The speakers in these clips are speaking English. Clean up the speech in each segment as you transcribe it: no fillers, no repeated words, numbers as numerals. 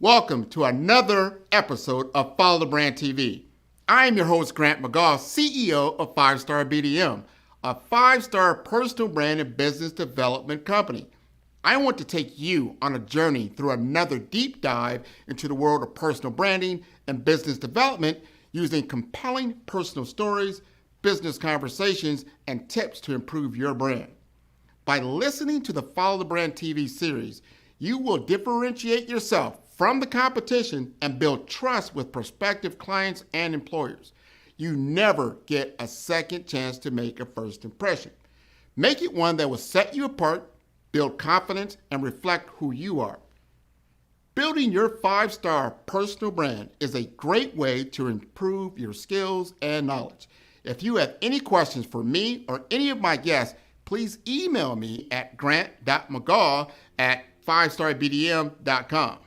Welcome to another episode of Follow the Brand TV. I am your host, Grant McGaugh, CEO of 5-Star BDM, a 5-star personal brand and business development company. I want to take you on a journey through another deep dive into the world of personal branding and business development using compelling personal stories, business conversations, and tips to improve your brand. By listening to the Follow the Brand TV series, you will differentiate yourself from the competition and build trust with prospective clients and employers. You never get a second chance to make a first impression. Make it one that will set you apart, build confidence, and reflect who you are. Building your 5-star personal brand is a great way to improve your skills and knowledge. If you have any questions for me or any of my guests, please email me at grant.mcgaugh@5starbdm.com.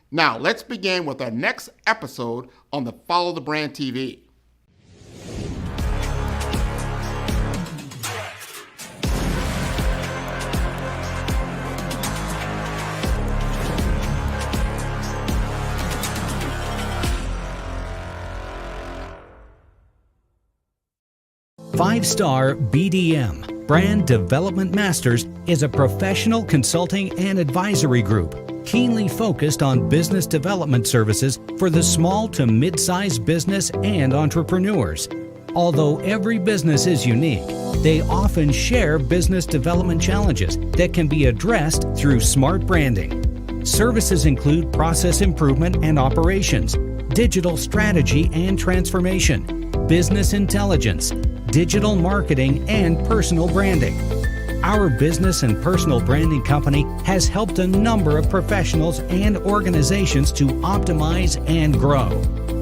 Now, let's begin with our next episode on the Follow the Brand TV. Five-Star BDM, Brand Development Masters, is a professional consulting and advisory group keenly focused on business development services for the small to mid-sized business and entrepreneurs. Although every business is unique, they often share business development challenges that can be addressed through smart branding. Services include process improvement and operations, digital strategy and transformation, business intelligence, digital marketing, and personal branding. Our business and personal branding company has helped a number of professionals and organizations to optimize and grow.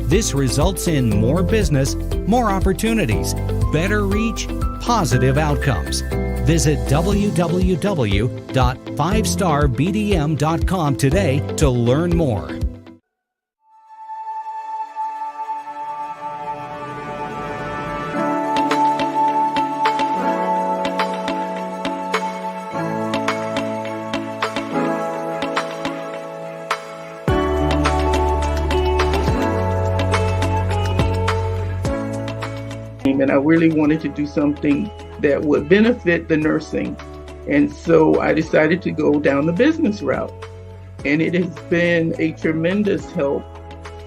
This results in more business, more opportunities, better reach, positive outcomes. Visit www.5starbdm.com today to learn more. And I really wanted to do something that would benefit the nursing. And so I decided to go down the business route. And it has been a tremendous help.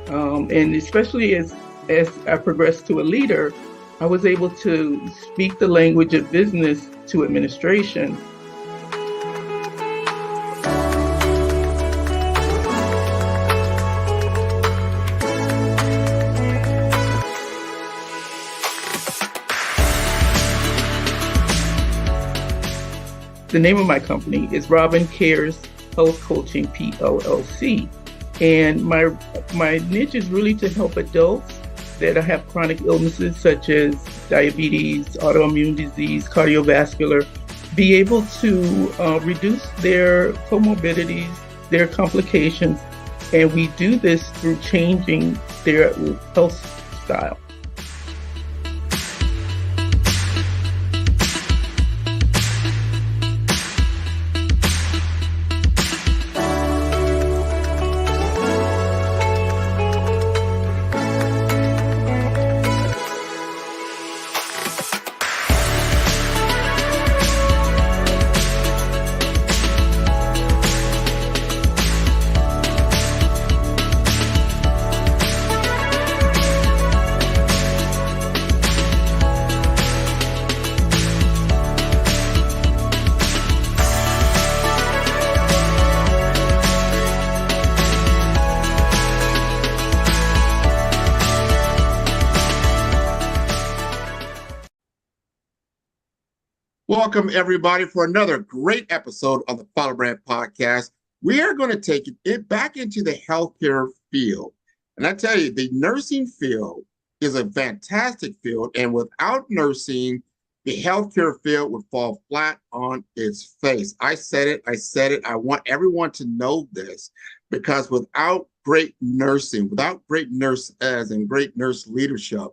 And especially as I progressed to a leader, I was able to speak the language of business to administration. The name of my company is Robin Cares Health Coaching PLLC. And my niche is really to help adults that have chronic illnesses such as diabetes, autoimmune disease, cardiovascular, be able to reduce their comorbidities, their complications, and we do this through changing their health style. Welcome, everybody, for another great episode of the Follow Brand Podcast. We are going to take it back into the healthcare field. And I tell you, the nursing field is a fantastic field. And without nursing, the healthcare field would fall flat on its face. I said it. I want everyone to know this, because without great nursing, without great nurse as and great nurse leadership,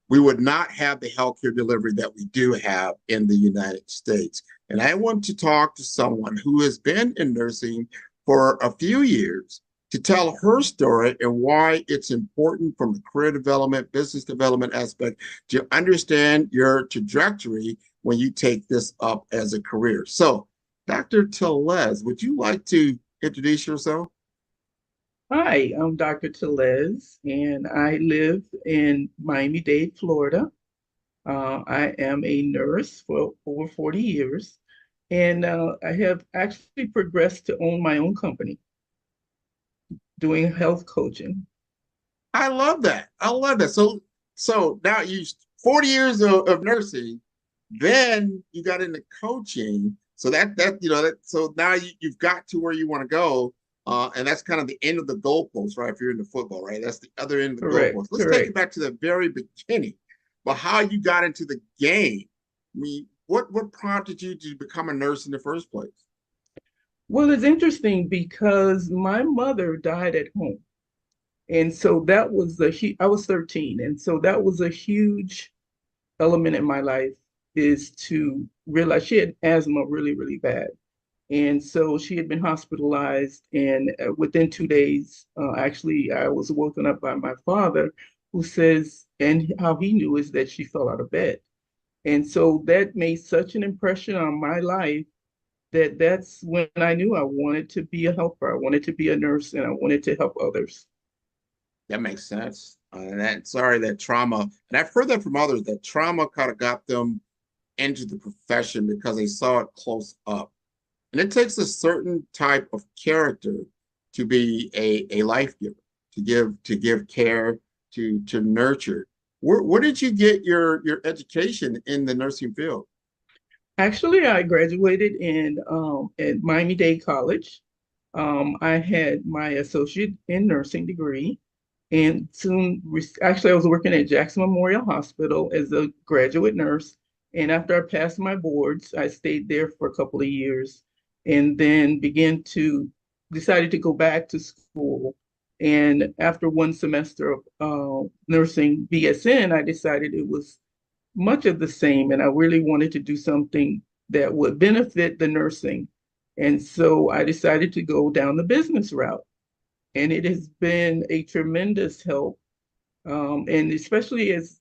we would not have the healthcare delivery that we do have in the United States. And I want to talk to someone who has been in nursing for a few years to tell her story and why it's important from a career development, business development aspect to understand your trajectory when you take this up as a career. So, Dr. Tellez, would you like to introduce yourself? Hi, I'm Dr. Tellez, and I live in Miami-Dade, Florida. I am a nurse for over 40 years, and I have actually progressed to own my own company doing health coaching. I love that. I love that. So now you 40 years of nursing, then you got into coaching. So so now you've got to where you want to go. And that's kind of the end of the goalpost, right? If you're into football, right? That's the other end of the Correct, goalpost. Let's take it correct. back to the very beginning, but how you got into the game. I mean, what prompted you to become a nurse in the first place? Well, it's interesting because my mother died at home. And so that was I was 13. And so that was a huge element in my life is to realize she had asthma really, really bad. And so she had been hospitalized. And within 2 days, actually, I was woken up by my father, who says, and how he knew is that she fell out of bed. And so that made such an impression on my life that that's when I knew I wanted to be a helper. I wanted to be a nurse and I wanted to help others. That makes sense. And that sorry that trauma, and I've heard that from others that trauma kind of got them into the profession because they saw it close up. And it takes a certain type of character to be a life giver, to give care, to nurture. Where did you get your education in the nursing field? Actually, I graduated in at Miami-Dade College. I had my associate in nursing degree, and actually, I was working at Jackson Memorial Hospital as a graduate nurse. And after I passed my boards, I stayed there for a couple of years, and then decided to go back to school. And after one semester of nursing BSN, I decided it was much of the same, and I really wanted to do something that would benefit the nursing. And so I decided to go down the business route. And it has been a tremendous help. And especially as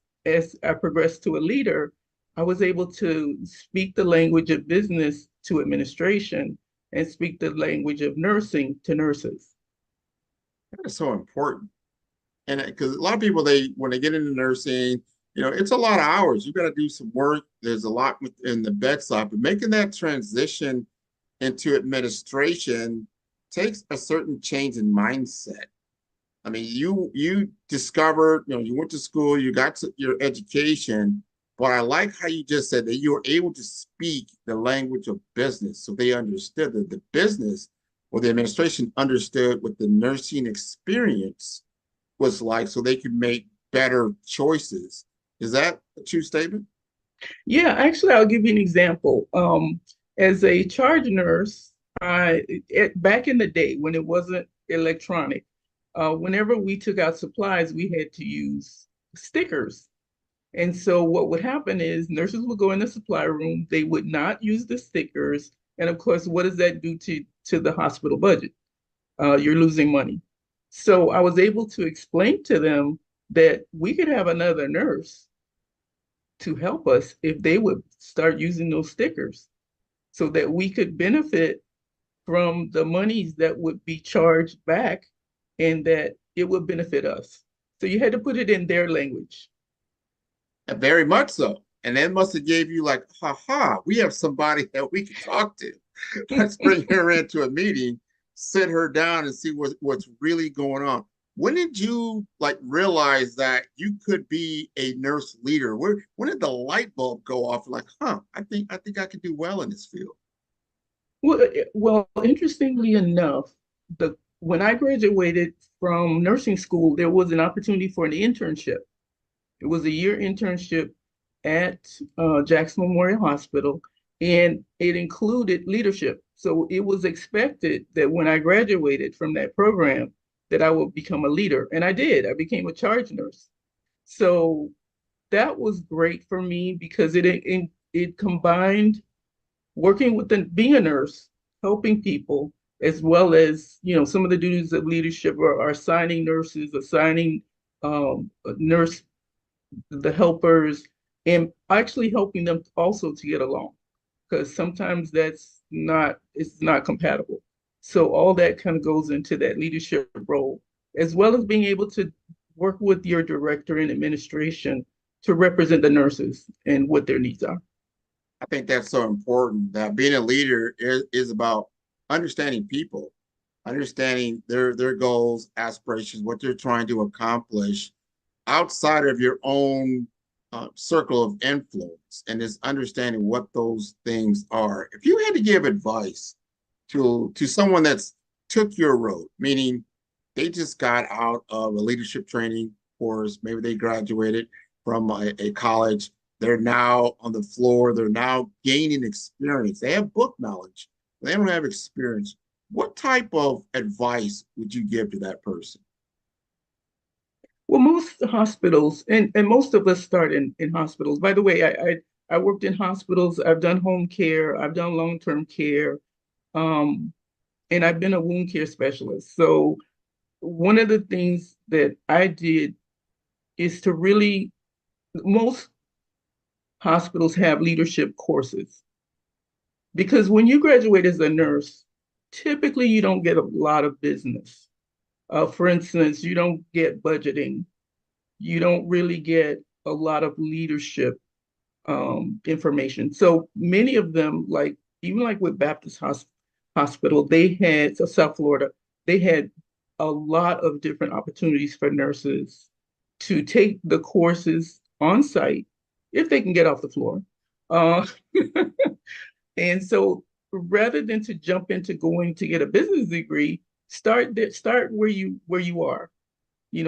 I progressed to a leader, I was able to speak the language of business to administration and speak the language of nursing to nurses. That is so important. And because a lot of people, they when they get into nursing, it's a lot of hours. You got to do some work. There's a lot within the bedside, but making that transition into administration takes a certain change in mindset. I mean, you discovered, you went to school, you got your education, but I like how you just said that you were able to speak the language of business, so they understood that the business or the administration understood what the nursing experience was like, so they could make better choices. Is that a true statement? Yeah, actually, I'll give you an example. As a charge nurse, back in the day when it wasn't electronic, whenever we took out supplies, we had to use stickers. And so what would happen is nurses would go in the supply room, they would not use the stickers. And of course, what does that do to the hospital budget? You're losing money. So I was able to explain to them that we could have another nurse to help us if they would start using those stickers so that we could benefit from the monies that would be charged back and that it would benefit us. So you had to put it in their language. Very much so. And that must have gave you like, haha, we have somebody that we can talk to. Let's bring her into a meeting, sit her down and see what's really going on. When did you like realize that you could be a nurse leader? When did the light bulb go off? Like, I think I could do well in this field. Well, interestingly enough, when I graduated from nursing school, there was an opportunity for an internship. It was a year internship at Jackson Memorial Hospital, and it included leadership. So it was expected that when I graduated from that program, that I would become a leader, and I did. I became a charge nurse. So that was great for me because it combined working with being a nurse, helping people, as well as, some of the duties of leadership are assigning nurses, assigning nurse, the helpers, and actually helping them also to get along, because sometimes it's not compatible. So all that kind of goes into that leadership role, as well as being able to work with your director and administration to represent the nurses and what their needs are. I think that's so important, that being a leader is about understanding people, understanding their goals, aspirations, what they're trying to accomplish outside of your own circle of influence, and is understanding what those things are. If you had to give advice to someone that's took your road, meaning they just got out of a leadership training course, maybe they graduated from a college, they're now on the floor, they're now gaining experience, they have book knowledge, they don't have experience. What type of advice would you give to that person? Well, most hospitals, and most of us start in hospitals. By the way, I worked in hospitals. I've done home care. I've done long-term care. Um, and I've been a wound care specialist. So one of the things that I did is to really, most hospitals have leadership courses, because when you graduate as a nurse, typically you don't get a lot of business. For instance, you don't get budgeting. You don't really get a lot of leadership information. So many of them, like even like with Hospital, they had, so South Florida, they had a lot of different opportunities for nurses to take the courses on site if they can get off the floor. Uh, and so rather than to jump into going to get a business degree, start where you are.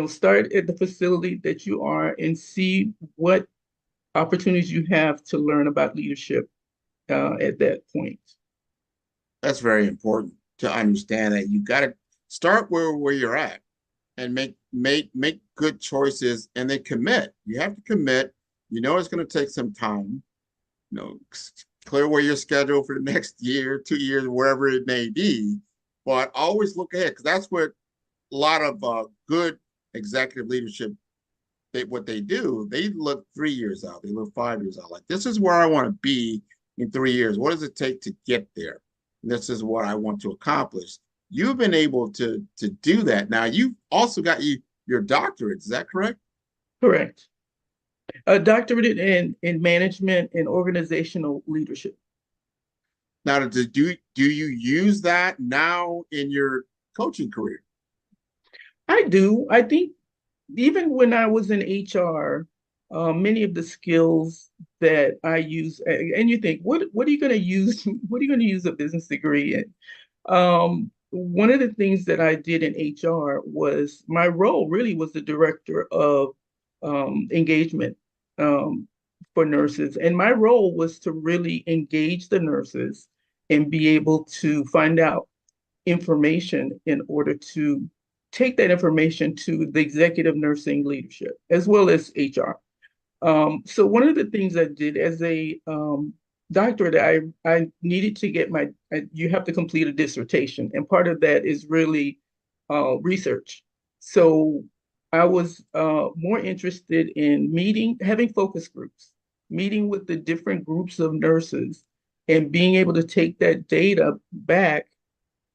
Start at the facility that you are and see what opportunities you have to learn about leadership at that point. That's very important to understand, that you got to start where you're at and make good choices, and then commit. You have to commit. It's going to take some time. Clear where you're scheduled for the next year, 2 years, wherever it may be, but always look ahead, because that's what a lot of good executive leadership, what they do, they look 3 years out, they look 5 years out. Like, this is where I want to be in 3 years. What does it take to get there? And this is what I want to accomplish. You've been able to do that. Now, you've also got your doctorate. Is that correct? Correct. A doctorate in management and organizational leadership. Now, do you use that now in your coaching career? I do. I think even when I was in HR, many of the skills that I use, and you think, what are you going to use? What are you going to use a business degree in? One of the things that I did in HR was, my role really was the director of engagement for nurses. And my role was to really engage the nurses and be able to find out information in order to take that information to the executive nursing leadership as well as HR. So one of the things I did as a doctorate, I needed to get you have to complete a dissertation, and part of that is really research. So I was more interested in having focus groups, meeting with the different groups of nurses, and being able to take that data back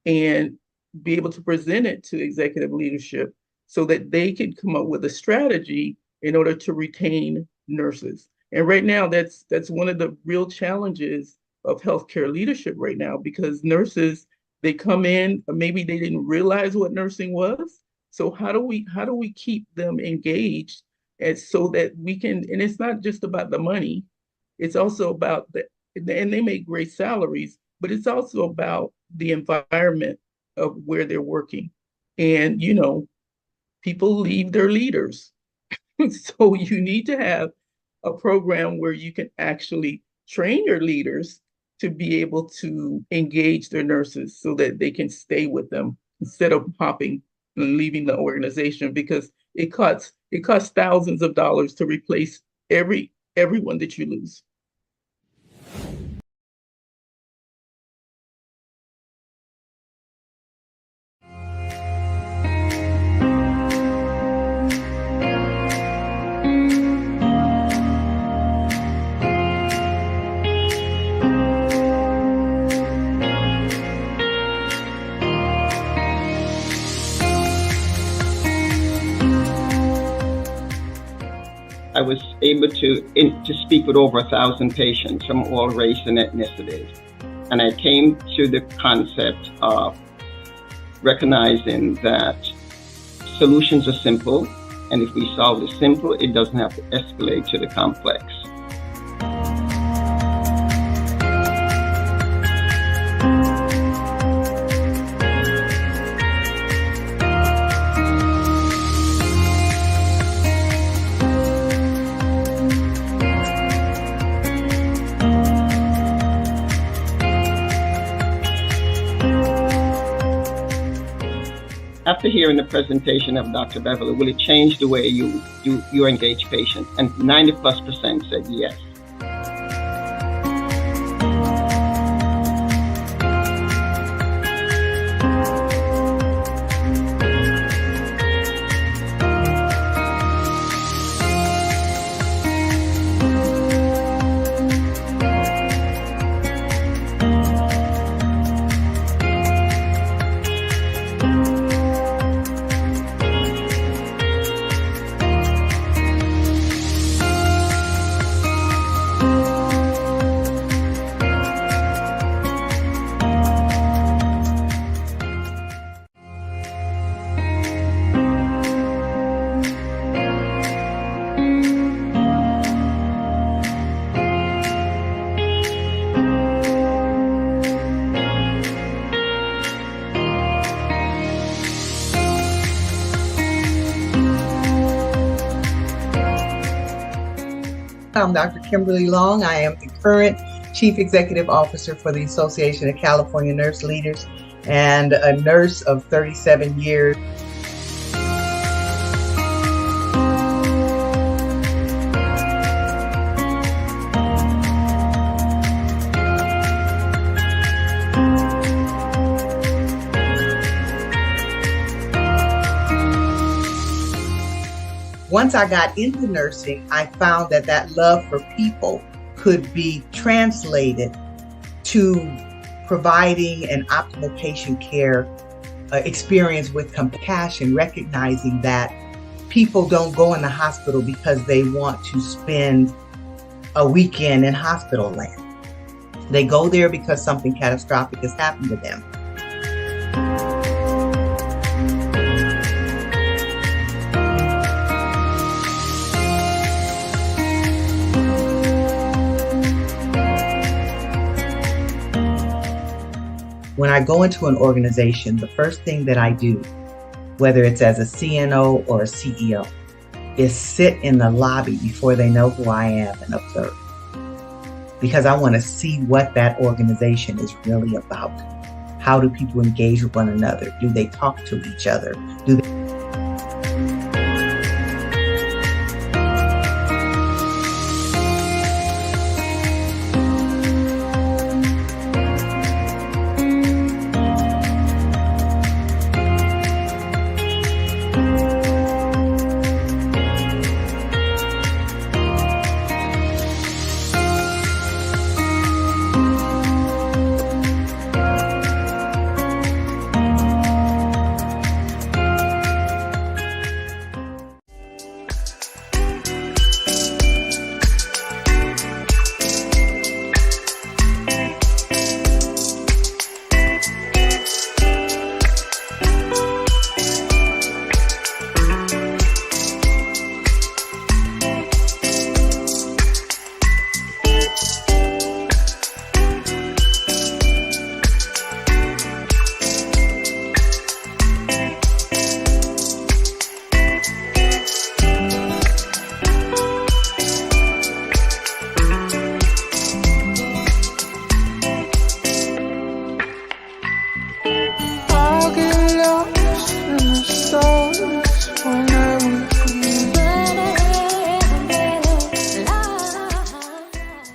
and be able to present it to executive leadership so that they could come up with a strategy in order to retain nurses. And right now, that's one of the real challenges of healthcare leadership right now, because nurses, they come in, maybe they didn't realize what nursing was. So how do we keep them engaged, and so that we can, and it's not just about the money, it's also about and they make great salaries, but it's also about the environment of where they're working. And people leave their leaders. So you need to have a program where you can actually train your leaders to be able to engage their nurses so that they can stay with them instead of hopping and leaving the organization, because it costs thousands of dollars to replace everyone that you lose. able to speak with over 1,000 patients from all race and ethnicities. And I came to the concept of recognizing that solutions are simple, and if we solve the simple, it doesn't have to escalate to the complex. After hearing the presentation of Dr. Beverly, will it change the way you engage patients? And 90+% said yes. I'm Dr. Kimberly Long. I am the current Chief Executive Officer for the Association of California Nurse Leaders and a nurse of 37 years. Once I got into nursing, I found that love for people could be translated to providing an optimal patient care experience with compassion, recognizing that people don't go in the hospital because they want to spend a weekend in hospital land. They go there because something catastrophic has happened to them. When I go into an organization, the first thing that I do, whether it's as a CNO or a CEO, is sit in the lobby before they know who I am and observe. Because I want to see what that organization is really about. How do people engage with one another? Do they talk to each other? Do they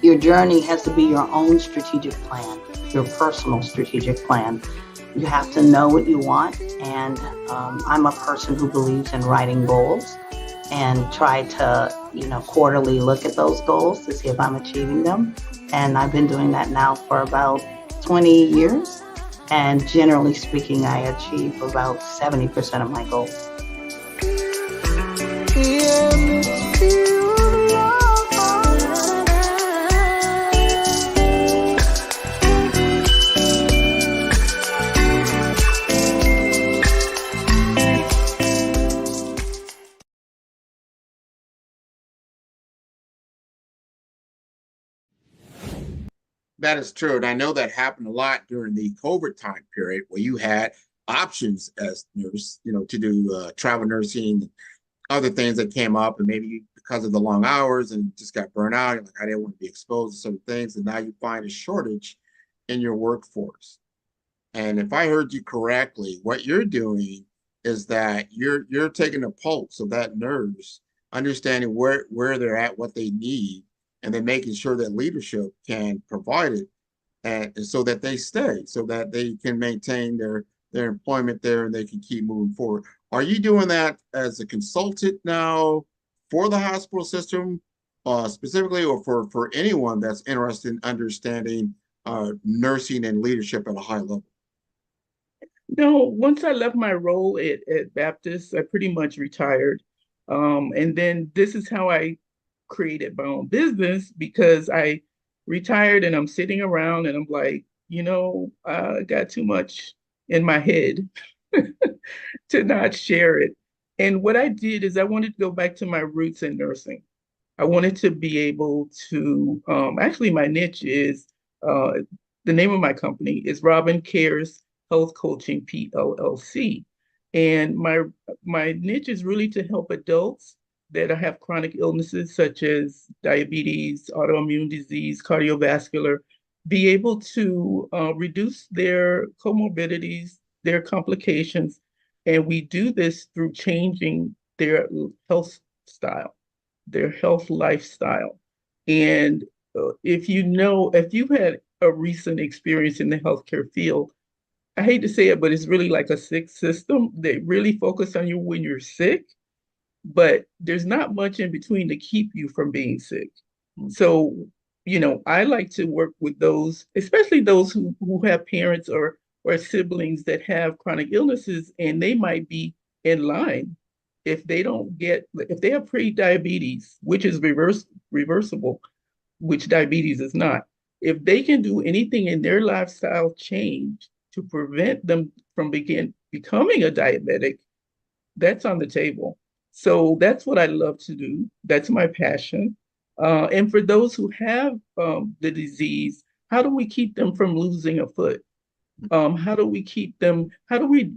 Your journey has to be your own strategic plan, your personal strategic plan. You have to know what you want, and I'm a person who believes in writing goals and try to, quarterly look at those goals to see if I'm achieving them. And I've been doing that now for about 20 years. And generally speaking, I achieve about 70% of my goals. Yeah, That is true. And I know that happened a lot during the COVID time period where you had options as nurse, to do travel nursing, other things that came up, and maybe because of the long hours and just got burnt out, you're like, I didn't want to be exposed to certain things. And now you find a shortage in your workforce. And if I heard you correctly, what you're doing is that you're taking a pulse of that nurse, understanding where they're at, what they need, and then making sure that leadership can provide it, and so that they stay, so that they can maintain their employment there and they can keep moving forward. Are you doing that as a consultant now for the hospital system, specifically, or for anyone that's interested in understanding nursing and leadership at a high level? No, once I left my role at Baptist, I pretty much retired. And then this is how I created my own business, because I retired and I'm sitting around and I'm like, I got too much in my head to not share it. And what I did is I wanted to go back to my roots in nursing. I wanted to be able to, actually, my niche is the name of my company is Robin Cares Health Coaching PLLC. And my niche is really to help adults that have chronic illnesses such as diabetes, autoimmune disease, cardiovascular, be able to reduce their comorbidities, their complications. And we do this through changing their health style, their health lifestyle. And if you've had a recent experience in the healthcare field, I hate to say it, but it's really like a sick system. They really focus on you when you're sick, but there's not much in between to keep you from being sick. So, I like to work with those, especially those who have parents or siblings that have chronic illnesses, and they might be in line if they have pre-diabetes, which is reversible, which diabetes is not. If they can do anything in their lifestyle change to prevent them from becoming a diabetic, that's on the table. So that's what I love to do. That's my passion. And for those who have the disease, how do we keep them from losing a foot? How do we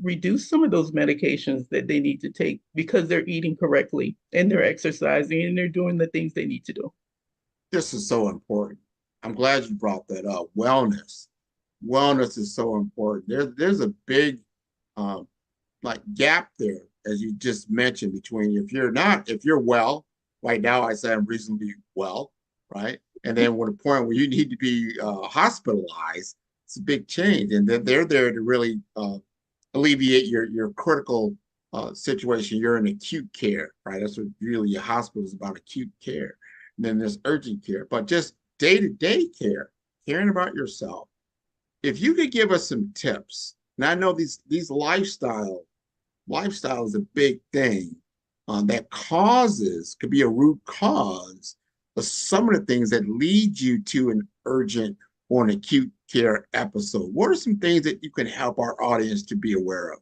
reduce some of those medications that they need to take because they're eating correctly and they're exercising and they're doing the things they need to do? This is so important. I'm glad you brought that up. Wellness is so important. There's a big gap there, as you just mentioned, between if you're well, right now I say I'm reasonably well, right? And then with a point where you need to be hospitalized, it's a big change. And then they're there to really alleviate your critical situation. You're in acute care, right? That's what really your hospital is about, acute care. And then there's urgent care, but just day-to-day care, caring about yourself. If you could give us some tips, and I know these lifestyle is a big thing that could be a root cause of some of the things that lead you to an urgent or an acute care episode. What are some things that you can help our audience to be aware of?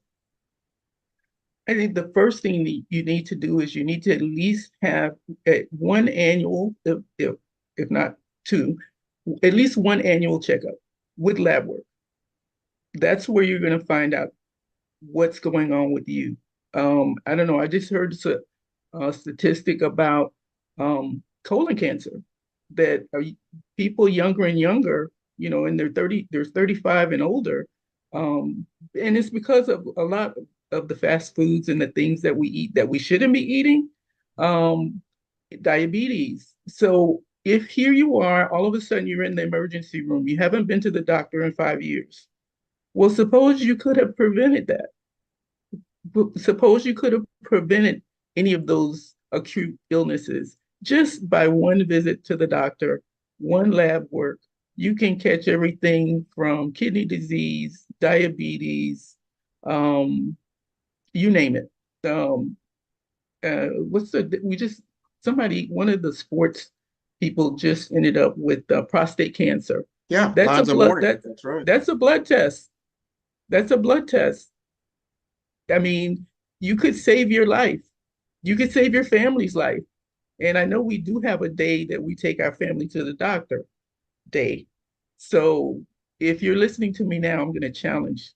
I think the first thing that you need to do is you need to at least have one annual, if not two, at least one annual checkup with lab work. That's where you're going to find out what's going on with you. I don't know. I just heard a statistic about colon cancer, that people younger and younger, in their 35 and older, and it's because of a lot of the fast foods and the things that we eat that we shouldn't be eating, diabetes. So if here you are, all of a sudden you're in the emergency room, you haven't been to the doctor in 5 years. Well, suppose you could have prevented that. Suppose you could have prevented any of those acute illnesses just by one visit to the doctor, one lab work. You can catch everything from kidney disease, diabetes, you name it. One of the sports people just ended up with prostate cancer. Yeah, that's right. That's a blood test. That's a blood test. I mean, you could save your life. You could save your family's life. And I know we do have a day that we take our family to the doctor day. So if you're listening to me now, I'm going to challenge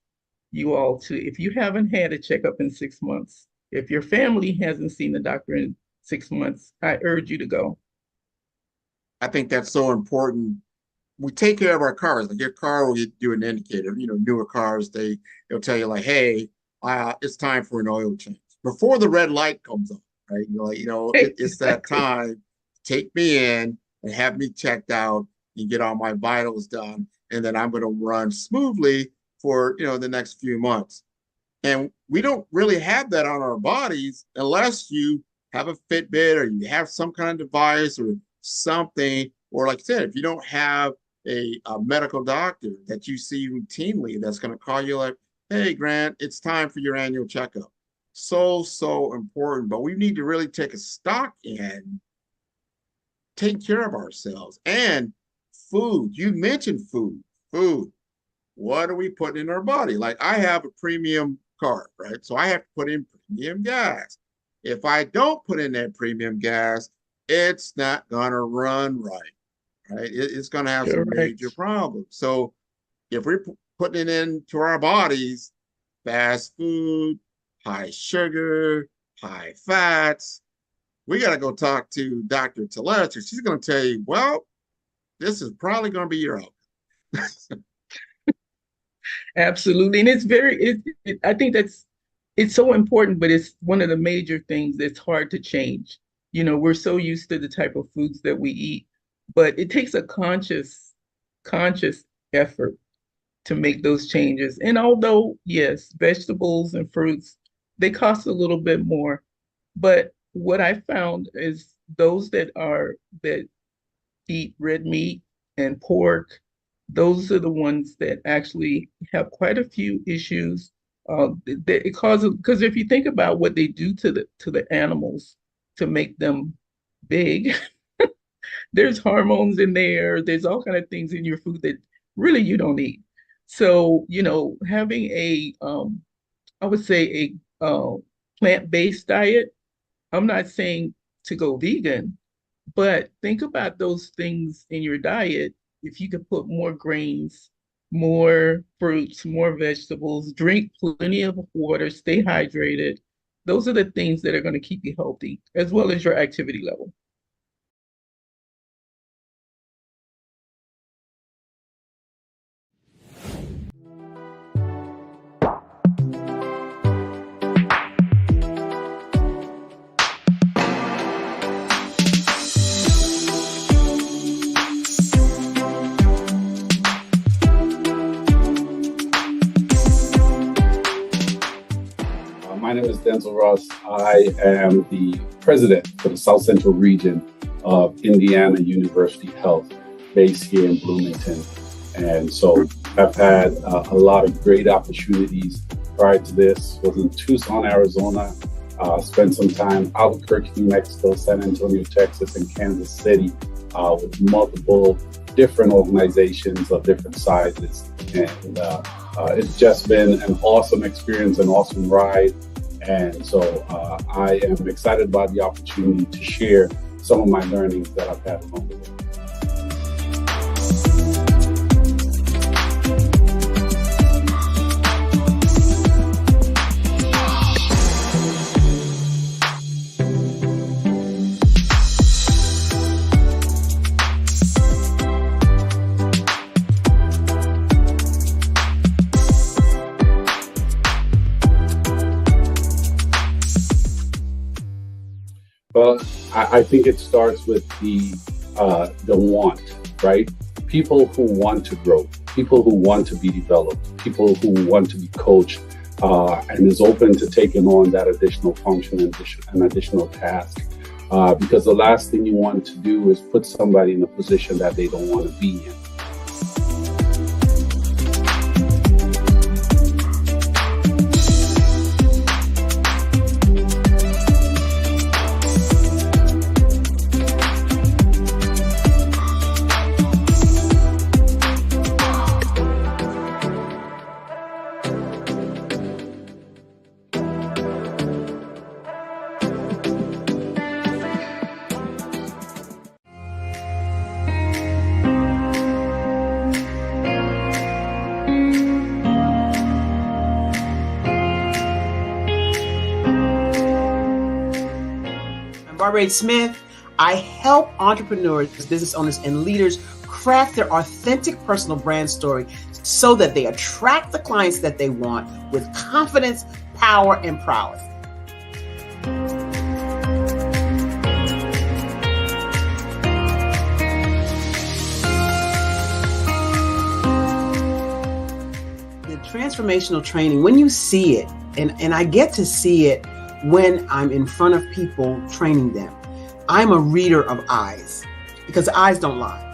you all to, if you haven't had a checkup in 6 months, if your family hasn't seen the doctor in 6 months, I urge you to go. I think that's so important. We take care of our cars. Like your car will do an indicator. Newer cars, they'll tell you like, hey, it's time for an oil change before the red light comes on, right? You're like, it's that Exactly. time. Take me in and have me checked out and get all my vitals done, and then I'm going to run smoothly for the next few months. And we don't really have that on our bodies unless you have a Fitbit or you have some kind of device or something. Or like I said, if you don't have a medical doctor that you see routinely that's going to call you like, hey, Grant, it's time for your annual checkup. So important. But we need to really take a stock in take care of ourselves. And food, you mentioned food. What are we putting in our body? Like I have a premium car, right? So I have to put in premium gas. If I don't put in that premium gas, it's not going to run right? It's going to have some major Correct. problems. So if we're putting it into our bodies, fast food, high sugar, high fats, we got to go talk to Dr. Tellez. She's going to tell you, well, this is probably going to be your outcome. Absolutely. And I think it's so important, but it's one of the major things that's hard to change. We're so used to the type of foods that we eat, but it takes a conscious effort to make those changes. And although, yes, vegetables and fruits, they cost a little bit more, but what I found is those that eat red meat and pork, those are the ones that actually have quite a few issues. That it causes, because if you think about what they do to the animals to make them big, there's hormones in there. There's all kind of things in your food that really you don't need. So having I would say plant-based diet. I'm not saying to go vegan, but think about those things in your diet. If you could put more grains, more fruits, more vegetables, drink plenty of water, stay hydrated. Those are the things that are going to keep you healthy, as well as your activity level. My name is Denzel Ross. I am the president for the South Central region of Indiana University Health, based here in Bloomington. And so I've had a lot of great opportunities prior to this. Was in Tucson, Arizona, spent some time Albuquerque, New Mexico, San Antonio, Texas, and Kansas City with multiple different organizations of different sizes. And it's just been an awesome experience, an awesome ride. And so I am excited by the opportunity to share some of my learnings that I've had along the way. Well, I think it starts with the want, right? People who want to grow, people who want to be developed, people who want to be coached, and is open to taking on that additional function and additional task. Because the last thing you want to do is put somebody in a position that they don't want to be in. Barbara Smith. I help entrepreneurs, business owners, and leaders craft their authentic personal brand story so that they attract the clients that they want with confidence, power, and prowess. The transformational training, when you see it, and I get to see it when I'm in front of people training them, I'm a reader of eyes because eyes don't lie.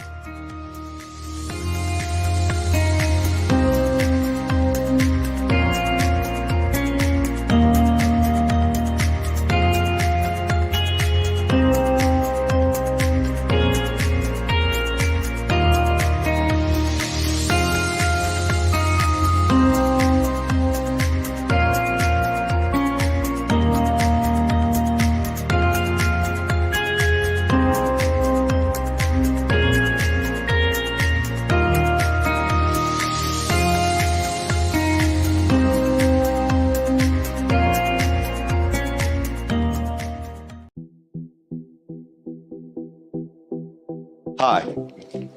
Hi,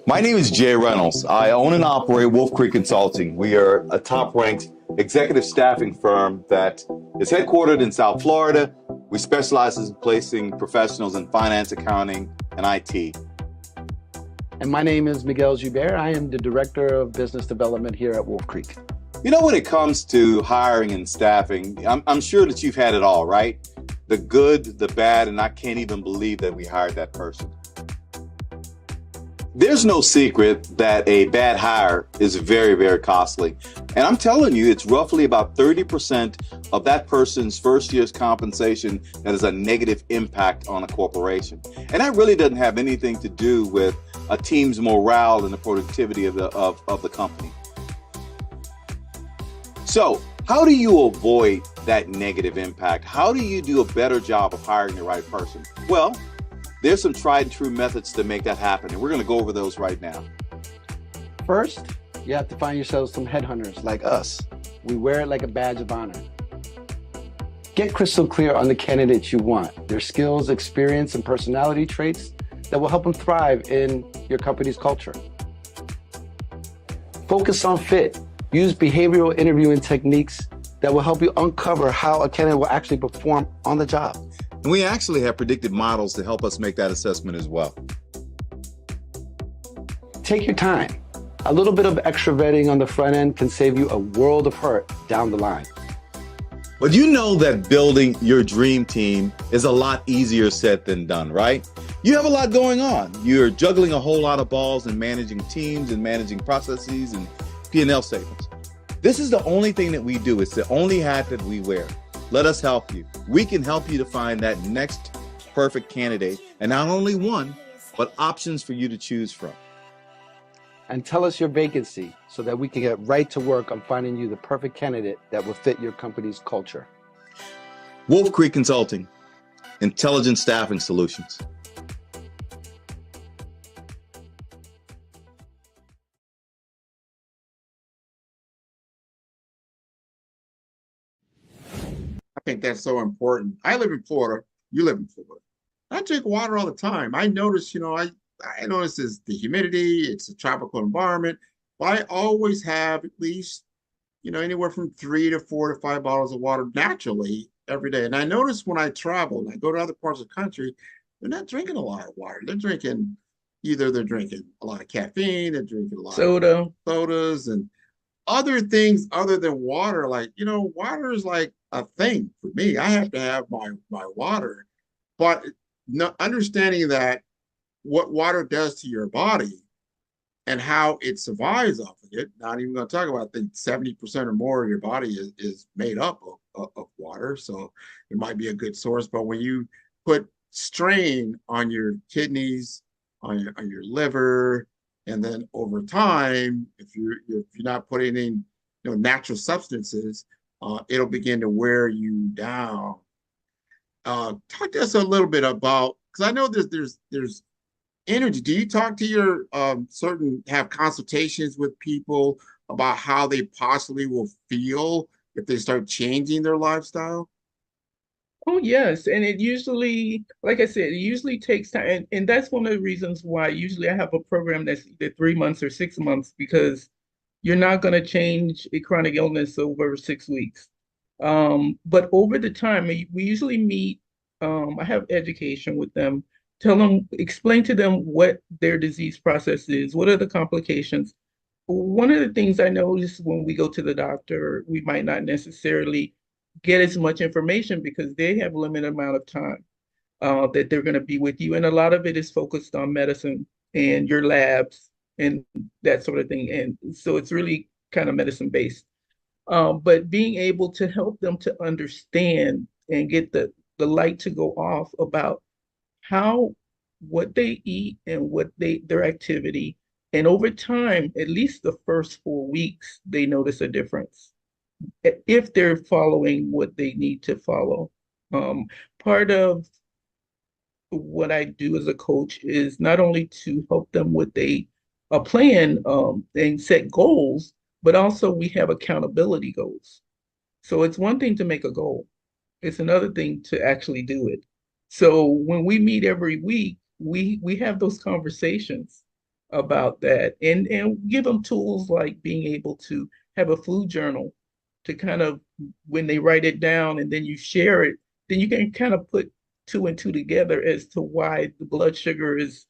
my name is Jay Reynolds. I own and operate Wolf Creek Consulting. We are a top-ranked executive staffing firm that is headquartered in South Florida. We specialize in placing professionals in finance, accounting, and IT. And my name is Miguel Joubert. I am the Director of Business Development here at Wolf Creek. You know, when it comes to hiring and staffing, I'm sure that you've had it all, right? The good, the bad, and I can't even believe that we hired that person. There's no secret that a bad hire is very, very costly. And I'm telling you, it's roughly about 30% of that person's first year's compensation that is a negative impact on a corporation. And that really doesn't have anything to do with a team's morale and the productivity of the company. So how do you avoid that negative impact? How do you do a better job of hiring the right person? Well, there's some tried and true methods to make that happen, and we're going to go over those right now. First, you have to find yourselves some headhunters like us. We wear it like a badge of honor. Get crystal clear on the candidates you want, their skills, experience, and personality traits that will help them thrive in your company's culture. Focus on fit. Use behavioral interviewing techniques that will help you uncover how a candidate will actually perform on the job. And we actually have predictive models to help us make that assessment as well. Take your time. A little bit of extra vetting on the front end can save you a world of hurt down the line. But you know that building your dream team is a lot easier said than done, right? You have a lot going on. You're juggling a whole lot of balls and managing teams and managing processes and P&L statements. This is the only thing that we do. It's the only hat that we wear. Let us help you. We can help you to find that next perfect candidate, and not only one, but options for you to choose from. And tell us your vacancy so that we can get right to work on finding you the perfect candidate that will fit your company's culture. Wolf Creek Consulting, intelligent staffing solutions. I think that's so important. I live in Florida. You live in Florida. I drink water all the time. I notice, I notice it's the humidity, it's a tropical environment, but I always have at least, anywhere from 3 to 4 to 5 bottles of water naturally every day. And I notice when I travel and I go to other parts of the country, they're not drinking a lot of water. They're drinking a lot of caffeine, they're drinking a lot of sodas and other things other than water. Like, water is like a thing for me. I have to have my water, but understanding that what water does to your body and how it survives off of it. Not even going to talk about, I think 70% or more of your body is made up of water. So it might be a good source, but when you put strain on your kidneys, on your liver, and then over time, if you're not putting in natural substances, it'll begin to wear you down. Talk to us a little bit about, because I know there's energy. Do you talk to your have consultations with people about how they possibly will feel if they start changing their lifestyle? Oh, yes. And it usually, like I said, it usually takes time. And that's one of the reasons why usually I have a program that's either 3 months or 6 months, because you're not going to change a chronic illness over 6 weeks. But over the time, we usually meet, I have education with them, explain to them what their disease process is, what are the complications. One of the things I notice when we go to the doctor, we might not necessarily get as much information because they have a limited amount of time that they're going to be with you. And a lot of it is focused on medicine and your labs and that sort of thing. And so it's really kind of medicine based. But being able to help them to understand and get the light to go off about how what they eat and their activity. And over time, at least the first 4 weeks, they notice a difference if they're following what they need to follow. Part of what I do as a coach is not only to help them with a plan and set goals, but also we have accountability goals. So it's one thing to make a goal. It's another thing to actually do it. So when we meet every week, we have those conversations about that and give them tools like being able to have a food journal to kind of when they write it down and then you share it, then you can kind of put two and two together as to why the blood sugar is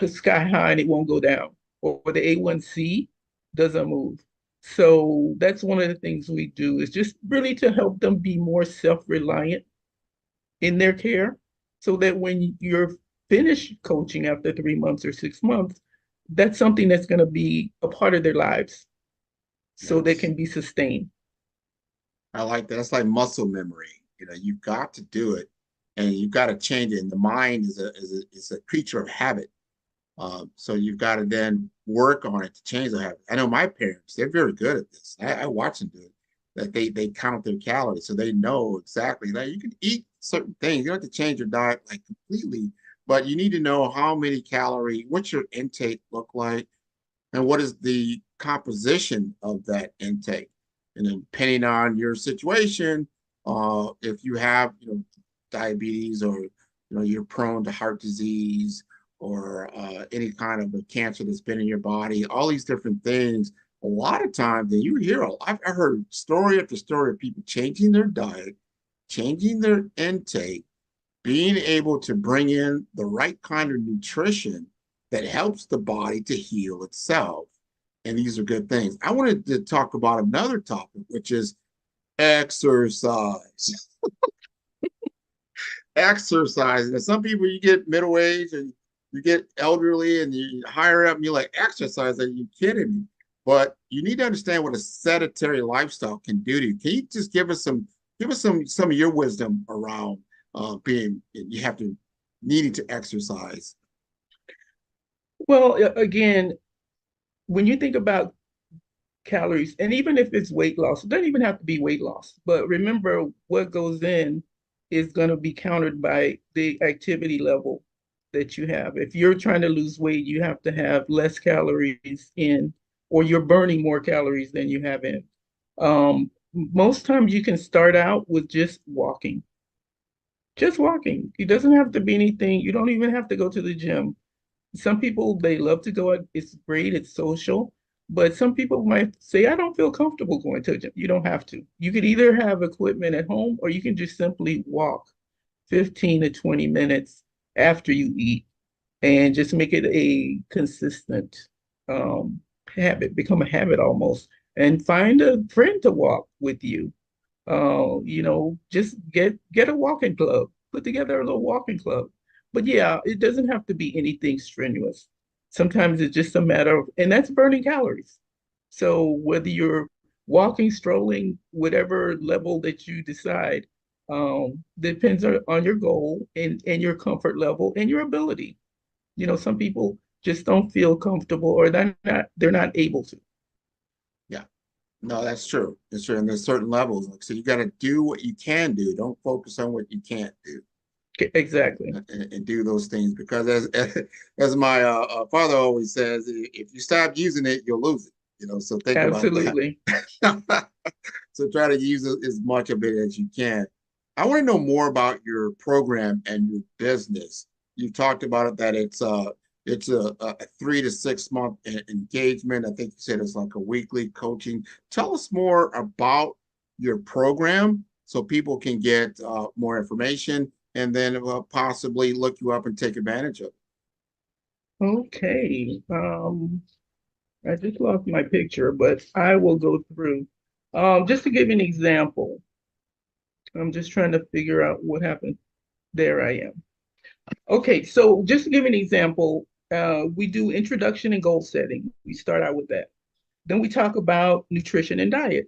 sky high and it won't go down, or the A1C doesn't move. So that's one of the things we do is just really to help them be more self-reliant in their care so that when you're finished coaching after 3 months or 6 months, that's something that's going to be a part of their lives so they can be sustained. I like that. That's like muscle memory. You've got to do it and you've got to change it. And the mind is a creature of habit. So you've got to then work on it to change the habit. I know my parents, they're very good at this. I watch them do it. That they count their calories, so they know exactly that you can eat certain things. You don't have to change your diet like completely, but you need to know how many calories, what's your intake look like, and what is the composition of that intake. And then depending on your situation, if you have diabetes or you're prone to heart disease or any kind of a cancer that's been in your body, all these different things. A lot of times, and you hear, I've heard story after story of people changing their diet, changing their intake, being able to bring in the right kind of nutrition that helps the body to heal itself. And these are good things. I wanted to talk about another topic, which is exercise. Exercise. And some people, you get middle age and you get elderly and you higher up and you're like, exercise? Are you kidding me? But you need to understand what a sedentary lifestyle can do to you. Can you just give us some of your wisdom around needing to exercise? Well, again, when you think about calories, and even if it's weight loss, it doesn't even have to be weight loss. But remember, what goes in is going to be countered by the activity level that you have. If you're trying to lose weight, you have to have less calories in, or you're burning more calories than you have in. Most times you can start out with just walking. Just walking. It doesn't have to be anything. You don't even have to go to the gym. Some people, they love to go out. It's great. It's social. But some people might say, I don't feel comfortable going to a gym. You don't have to. You could either have equipment at home or you can just simply walk 15 to 20 minutes after you eat and just make it a consistent habit, become a habit almost, and find a friend to walk with you. Just get a walking club, put together a little walking club. But yeah, it doesn't have to be anything strenuous. Sometimes it's just a matter of, and that's burning calories. So whether you're walking, strolling, whatever level that you decide, depends on your goal and your comfort level and your ability. Some people just don't feel comfortable or they're not able to. Yeah, no, that's true. That's true. And there's certain levels. So you got to do what you can do. Don't focus on what you can't do. Exactly. And do those things, because as my father always says, if you stop using it, you'll lose it. So think Absolutely. about that. So try to use as much of it as you can. I want to know more about your program and your business. You talked about it that it's a 3 to 6 month engagement. I think you said it's like a weekly coaching. Tell us more about your program so people can get more information and then possibly look you up and take advantage of it. Okay. I just lost my picture, but I will go through. Just to give you an example, I'm just trying to figure out what happened. There I am. Okay, so just to give you an example, we do introduction and goal setting. We start out with that. Then we talk about nutrition and diet.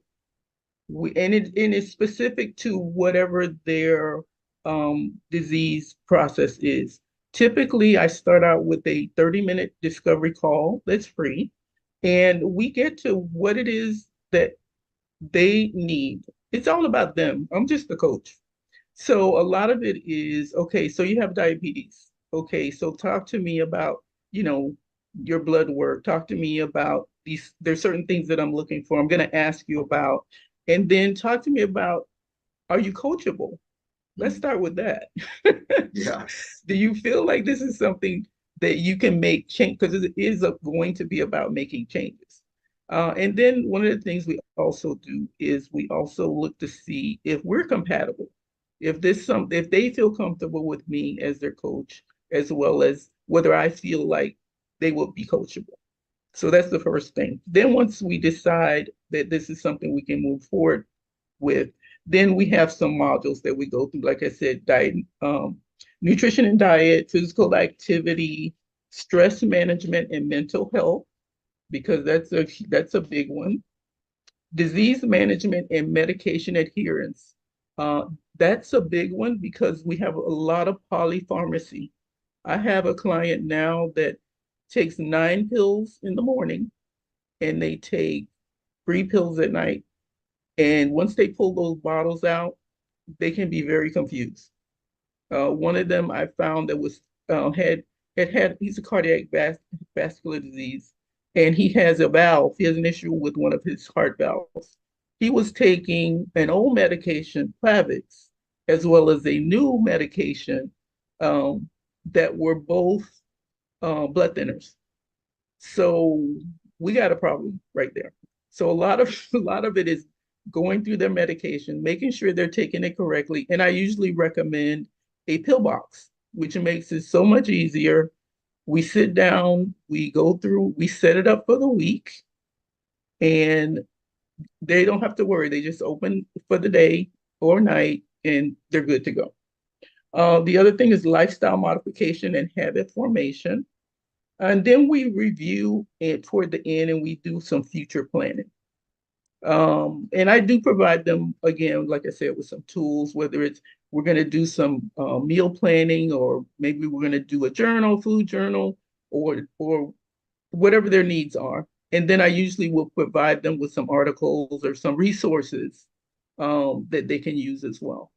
It's specific to whatever their disease process is. Typically, I start out with a 30-minute discovery call that's free, and we get to what it is that they need. It's all about them. I'm just the coach. So a lot of it is, okay, so you have diabetes. Okay, so talk to me about, your blood work. Talk to me about these. There's certain things that I'm looking for. I'm going to ask you about, and then talk to me about, are you coachable? Let's start with that. Yeah. Do you feel like this is something that you can make change? Because it is going to be about making changes. And then one of the things we also do is we also look to see if we're compatible. If they feel comfortable with me as their coach, as well as whether I feel like they will be coachable. So that's the first thing. Then once we decide that this is something we can move forward with, then we have some modules that we go through. Like I said, diet, nutrition and diet, physical activity, stress management, and mental health, because that's a big one. Disease management and medication adherence. That's a big one because we have a lot of polypharmacy. I have a client now that takes 9 pills in the morning and they take 3 pills at night. And once they pull those bottles out, they can be very confused. One of them I found that was he's a cardiac vascular disease, and he has a valve. He has an issue with one of his heart valves. He was taking an old medication, Plavix, as well as a new medication that were both blood thinners. So we got a problem right there. So a lot of it is going through their medication, making sure they're taking it correctly. And I usually recommend a pill box, which makes it so much easier. We sit down, we go through, we set it up for the week, and they don't have to worry. They just open for the day or night, and they're good to go. The other thing is lifestyle modification and habit formation. And then we review it toward the end, and we do some future planning. And I do provide them, again, like I said, with some tools, whether it's we're going to do some meal planning, or maybe we're going to do a journal, food journal, or whatever their needs are. And then I usually will provide them with some articles or some resources that they can use as well.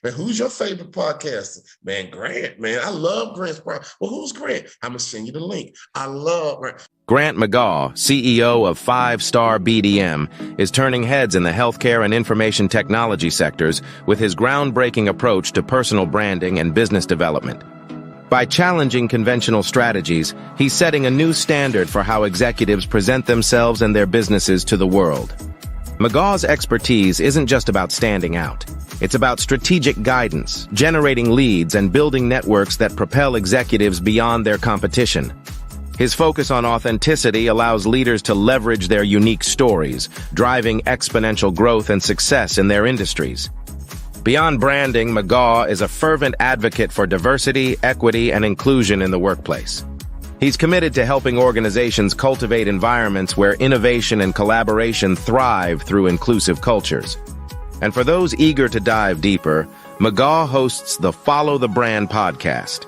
Man, who's your favorite podcaster? Man, Grant, man. I love Grant's podcast. Well, who's Grant? I'm going to send you the link. I love Grant. Grant McGaugh, CEO of 5-Star BDM, is turning heads in the healthcare and information technology sectors with his groundbreaking approach to personal branding and business development. By challenging conventional strategies, he's setting a new standard for how executives present themselves and their businesses to the world. McGaugh's expertise isn't just about standing out. It's about strategic guidance, generating leads, and building networks that propel executives beyond their competition. His focus on authenticity allows leaders to leverage their unique stories, driving exponential growth and success in their industries. Beyond branding, McGaugh is a fervent advocate for diversity, equity, and inclusion in the workplace. He's committed to helping organizations cultivate environments where innovation and collaboration thrive through inclusive cultures. And for those eager to dive deeper, McGaugh hosts the Follow the Brand podcast.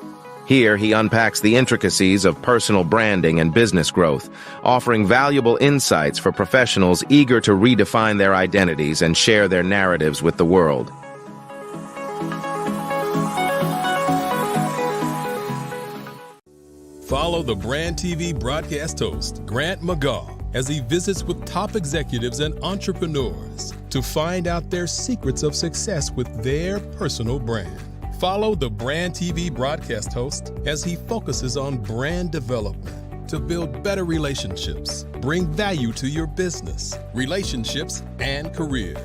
Here, he unpacks the intricacies of personal branding and business growth, offering valuable insights for professionals eager to redefine their identities and share their narratives with the world. Follow the Brand TV broadcast host, Grant McGaugh, as he visits with top executives and entrepreneurs to find out their secrets of success with their personal brand. Follow the Brand TV broadcast host as he focuses on brand development to build better relationships, bring value to your business, relationships, and career.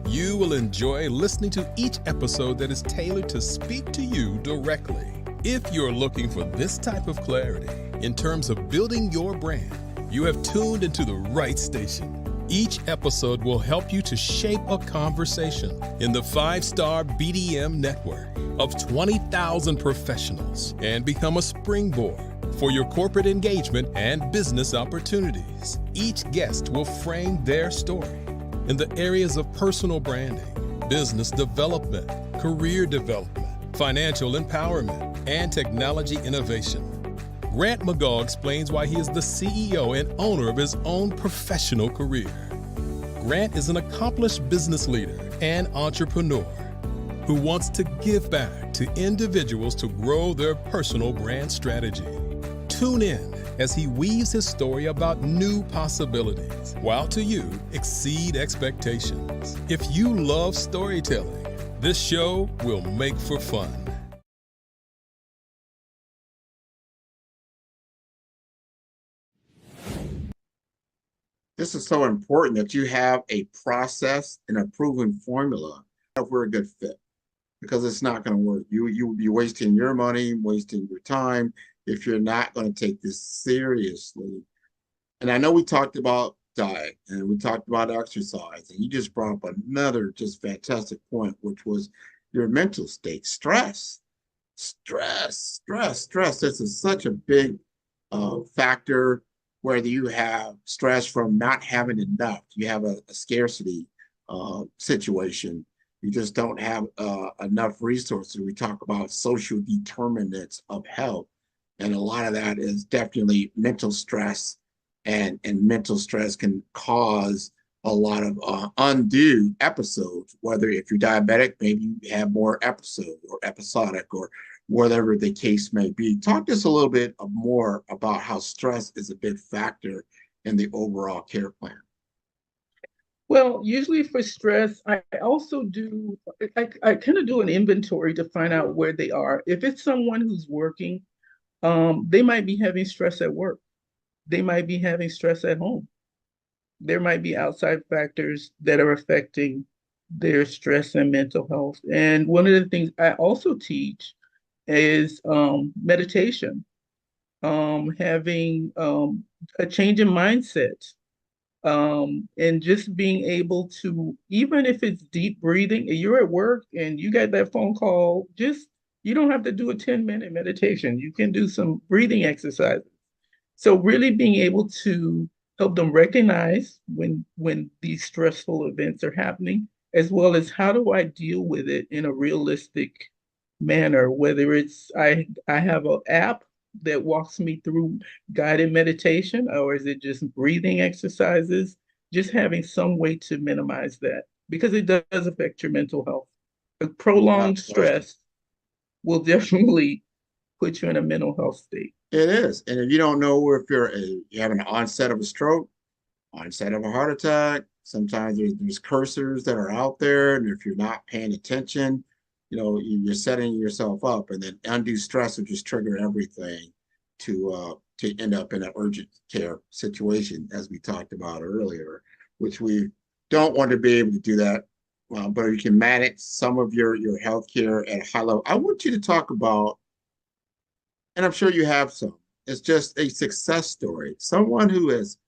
You will enjoy listening to each episode that is tailored to speak to you directly. If you're looking for this type of clarity in terms of building your brand, you have tuned into the right station. Each episode will help you to shape a conversation in the 5-Star BDM network of 20,000 professionals and become a springboard for your corporate engagement and business opportunities. Each guest will frame their story in the areas of personal branding, business development, career development, financial empowerment, and technology innovation. Grant McGaugh explains why he is the CEO and owner of his own professional career. Grant is an accomplished business leader and entrepreneur who wants to give back to individuals to grow their personal brand strategy. Tune in as he weaves his story about new possibilities, while to you exceed expectations. If you love storytelling, this show will make for fun. This is so important that you have a process and a proven formula if we're a good fit, because it's not going to work. You will be wasting your money, wasting your time if you're not going to take this seriously. And I know we talked about diet and we talked about exercise, and you just brought up another just fantastic point, which was your mental state. Stress. This is such a big factor. Whether you have stress from not having enough, you have a scarcity situation, you just don't have enough resources. We talk about social determinants of health, and a lot of that is definitely mental stress, and mental stress can cause a lot of undue episodes. Whether if you're diabetic, maybe you have more episode or episodic or whatever the case may be. Talk to us a little bit more about how stress is a big factor in the overall care plan. Well, usually for stress, I also do, I kind of do an inventory to find out where they are. If it's someone who's working, they might be having stress at work. They might be having stress at home. There might be outside factors that are affecting their stress and mental health. And one of the things I also teach is meditation, having a change in mindset, and just being able to, even if it's deep breathing, and you're at work and you got that phone call, you don't have to do a 10-minute meditation. You can do some breathing exercises. So really being able to help them recognize when these stressful events are happening, as well as how do I deal with it in a realistic manner, whether it's I have an app that walks me through guided meditation, or is it just breathing exercises, just having some way to minimize that, because it does affect your mental health. A prolonged stress will definitely put you in a mental health state. It is. And if you don't know if you have an onset of a stroke, onset of a heart attack, sometimes there's cursors that are out there, and if you're not paying attention, you're setting yourself up, and then undue stress will just trigger everything to end up in an urgent care situation, as we talked about earlier, which we don't want to be able to do that. But you can manage some of your health care at a high level. I want you to talk about, and I'm sure you have some, it's just a success story. Someone who has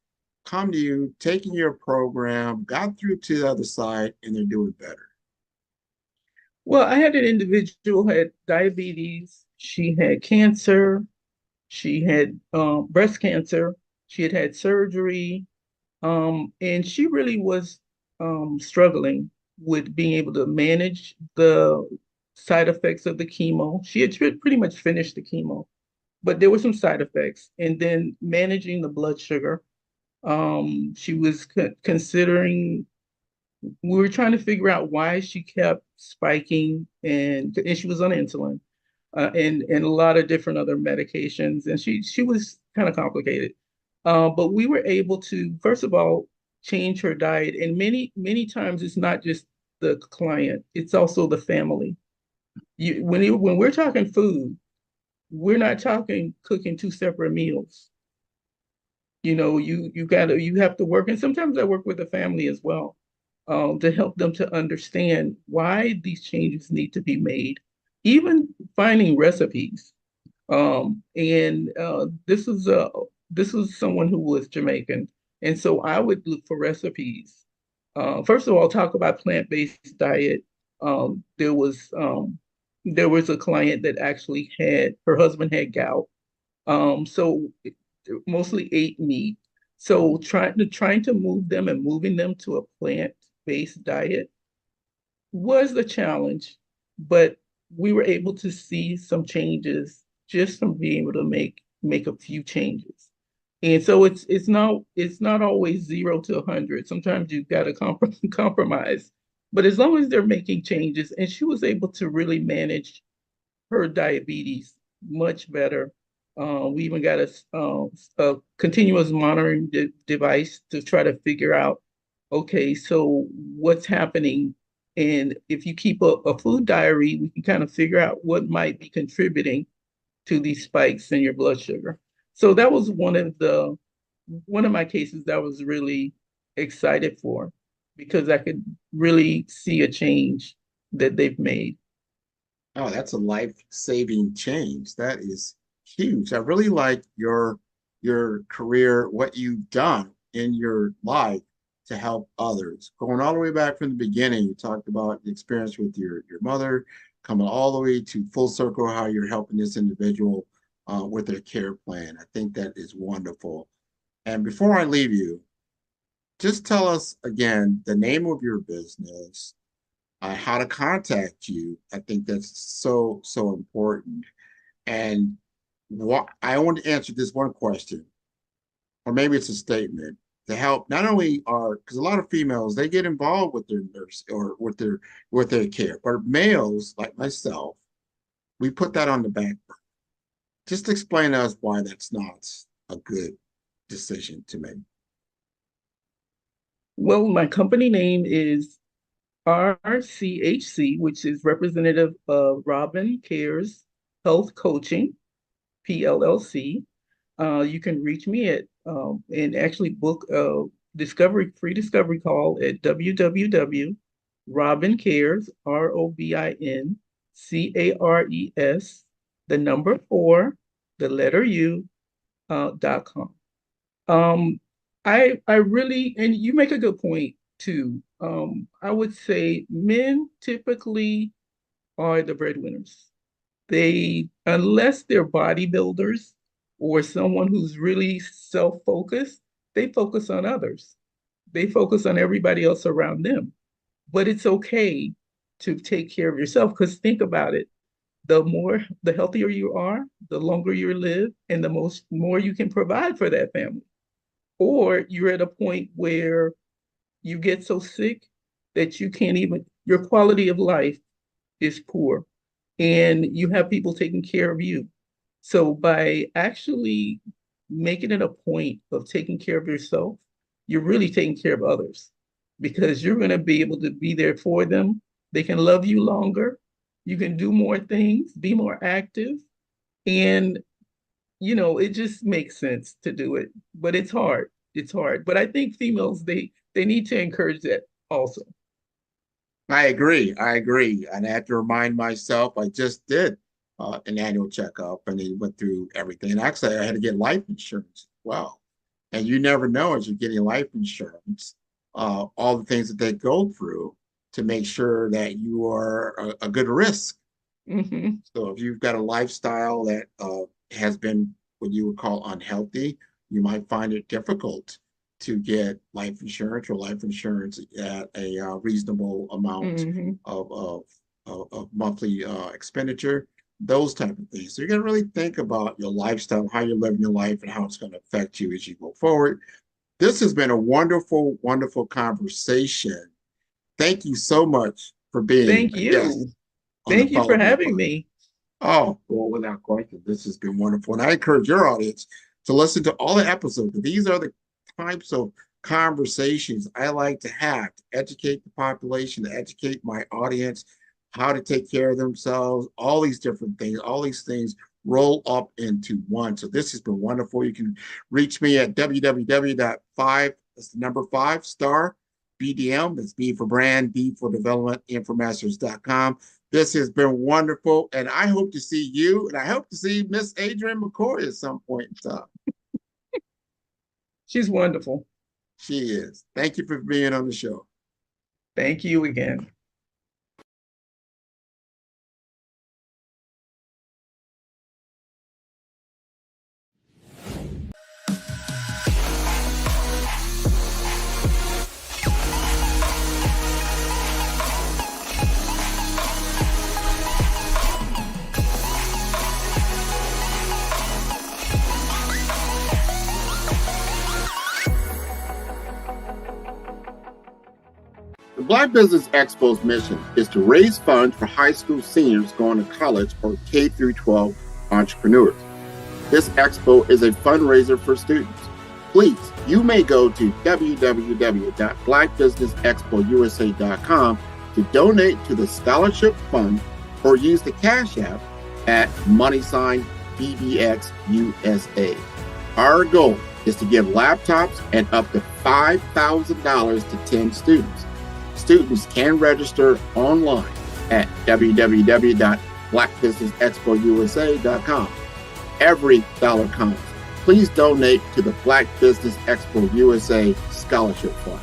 come to you, taken your program, got through to the other side, and they're doing better. Well, I had an individual who had diabetes. She had cancer. She had breast cancer. She had had surgery. And she really was struggling with being able to manage the side effects of the chemo. She had pretty much finished the chemo, but there were some side effects. And then managing the blood sugar. She was considering, we were trying to figure out why she kept spiking, and she was on insulin and a lot of different other medications, and she was kind of complicated. But we were able to, first of all, change her diet. And many times it's not just the client, it's also the family. When we're talking food, we're not talking cooking two separate meals. You have to work, and sometimes I work with the family as well, to help them to understand why these changes need to be made, even finding recipes. And this was someone who was Jamaican, and so I would look for recipes. First of all, talk about plant-based diet. There was a client that actually had her husband had gout, so mostly ate meat. So trying to move them and moving them to a plant-based diet was a challenge, but we were able to see some changes just from being able to make a few changes. And so it's not always 0 to 100. Sometimes you've got to compromise. But as long as they're making changes, and she was able to really manage her diabetes much better. We even got a continuous monitoring device to try to figure out, okay, so what's happening? And if you keep a food diary, we can kind of figure out what might be contributing to these spikes in your blood sugar. So that was one of my cases that I was really excited for, because I could really see a change that they've made. Oh, that's a life-saving change. That is huge. I really like your career, what you've done in your life to help others. Going all the way back from the beginning, you talked about the experience with your mother, coming all the way to full circle, how you're helping this individual with their care plan. I think that is wonderful. And before I leave you, just tell us again the name of your business, how to contact you. I think that's so important. And what I want to answer this one question, or maybe it's a statement, to help not only because a lot of females, they get involved with their nurse or with their care, but males like myself, we put that on the back burner. Just explain to us why that's not a good decision to make. Well, my company name is RCHC, which is representative of Robin Cares Health Coaching, PLLC. You can reach me at and actually book a free discovery call at www.robincares, ROBINCARES, the number 4, the letter U, .com. I really, and you make a good point too. I would say men typically are the breadwinners. Unless they're bodybuilders or someone who's really self-focused, they focus on others. They focus on everybody else around them. But it's okay to take care of yourself, because think about it. The healthier you are, the longer you live, and the more you can provide for that family. Or you're at a point where you get so sick that your quality of life is poor, and you have people taking care of you. So by actually making it a point of taking care of yourself, you're really taking care of others, because you're going to be able to be there for them. They can love you longer. You can do more things, be more active. And, it just makes sense to do it, but it's hard. It's hard. But I think females, they need to encourage that also. I agree. And I have to remind myself, I just did an annual checkup, and they went through everything. And actually, I had to get life insurance as well. And you never know, as you're getting life insurance, all the things that they go through to make sure that you are a good risk. Mm-hmm. So if you've got a lifestyle that has been what you would call unhealthy, you might find it difficult to get life insurance at a reasonable amount Mm-hmm. of monthly expenditure, those type of things. So you're going to really think about your lifestyle, how you're living your life, and how it's going to affect you as you go forward. This has been a wonderful, wonderful conversation. Thank you so much for being Thank a guest you. on Thank the you for Follow Up having Podcast. me. Oh, well, without question, this has been wonderful. And I encourage your audience to listen to all the episodes. These are the types of conversations I like to have to educate the population, to educate my audience, how to take care of themselves, all these different things, all these things roll up into one. So this has been wonderful. You can reach me at www.5, that's the number 5-star BDM. That's B for brand, D for development, infomasters.com. This has been wonderful, and I hope to see you, and I hope to see Miss Adrienne McCoy at some point in time. She's wonderful. She is. Thank you for being on the show. Thank you again. The Black Business Expo's mission is to raise funds for high school seniors going to college or K through 12 entrepreneurs. This expo is a fundraiser for students. Please, you may go to www.blackbusinessexpousa.com to donate to the scholarship fund or use the Cash App at $BBXUSA. Our goal is to give laptops and up to $5,000 to 10 students. Students can register online at www.blackbusinessexpousa.com. Every dollar counts. Please donate to the Black Business Expo USA Scholarship Fund.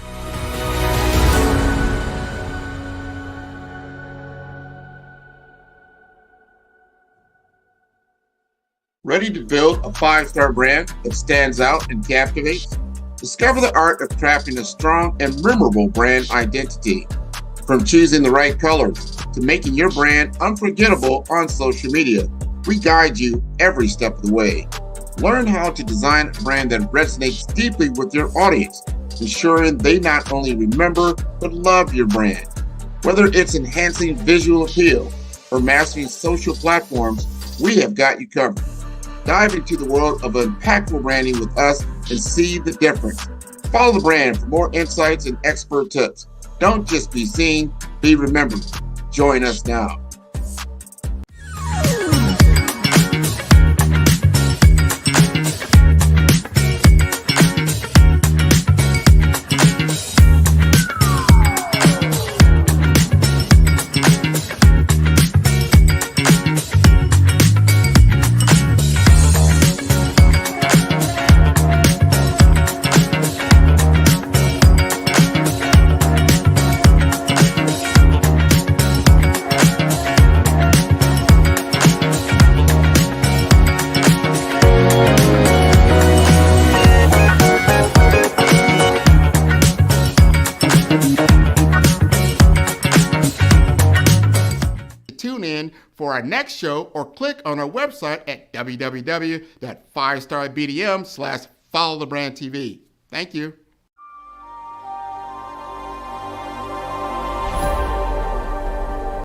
Ready to build a 5-star brand that stands out and captivates? Discover the art of crafting a strong and memorable brand identity. From choosing the right colors to making your brand unforgettable on social media, we guide you every step of the way. Learn how to design a brand that resonates deeply with your audience, ensuring they not only remember but love your brand. Whether it's enhancing visual appeal or mastering social platforms, we have got you covered. Dive into the world of impactful branding with us and see the difference. Follow the brand for more insights and expert tips. Don't just be seen, be remembered. Join us now. Tune in for our next show or click on our website at www.5starbdm/followthebrandtv. Thank you.